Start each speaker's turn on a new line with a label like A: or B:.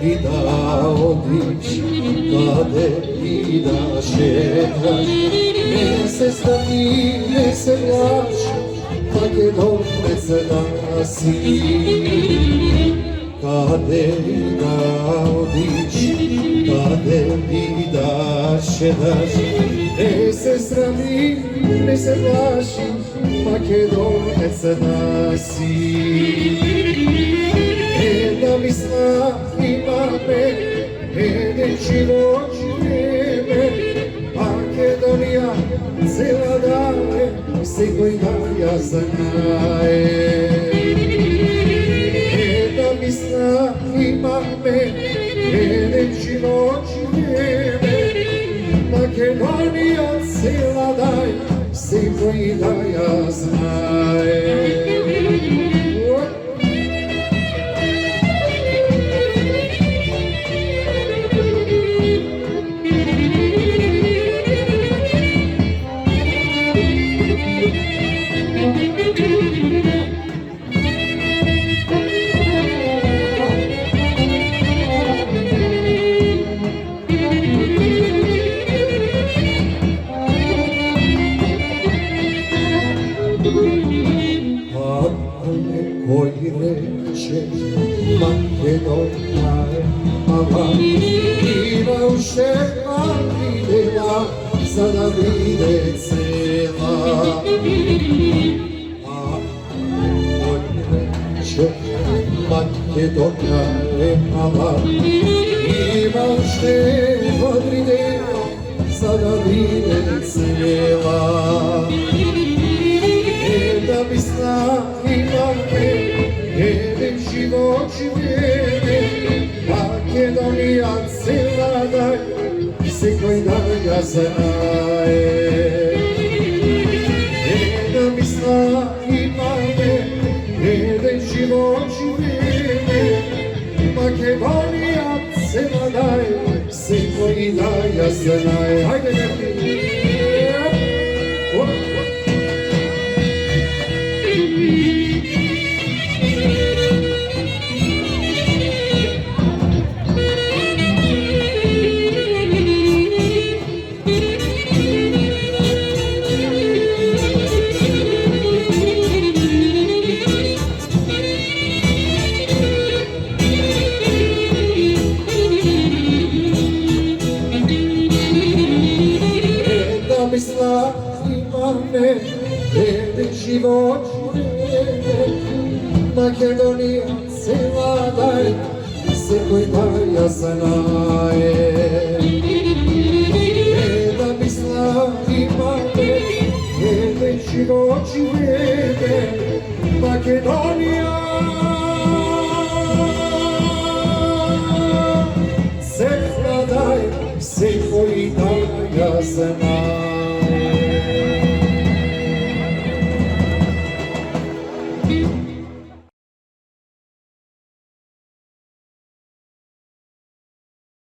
A: i da odiš, kade i da šetaš. Mesec da ti ne se vraš, Makedonec da si. Kade i da odiš, kade i da šetaš. Ne se srami, ne se plaši, Makedonec da si. Da mi sna ima me, jedan život vrijeme, Makedonija cela daje, se koji daja znaje. Da mi sna ima me, jedan život vrijeme, Makedonija cela daje, se koji daja znaje. Koji reče Makedonija je mala, ima u šepa videla, sada vide cela. A koji reče Makedonija je mala, ima u šepa videla, sada vide cela. Da bi sna ima me, jedan život vrijeme, Makedonija cela daj, se koji daja znaje. Da bi sna ima me, jedan život vrijeme, Makedonija cela daj, se koji daja znaje. Hajde neki! Misla ima me, jedan život vrijeme, Makedonija cela daj, se koji daja znaje. Jedna misla ima me, jedan život vrijeme, Makedonija cela daj, se koji daja znaje.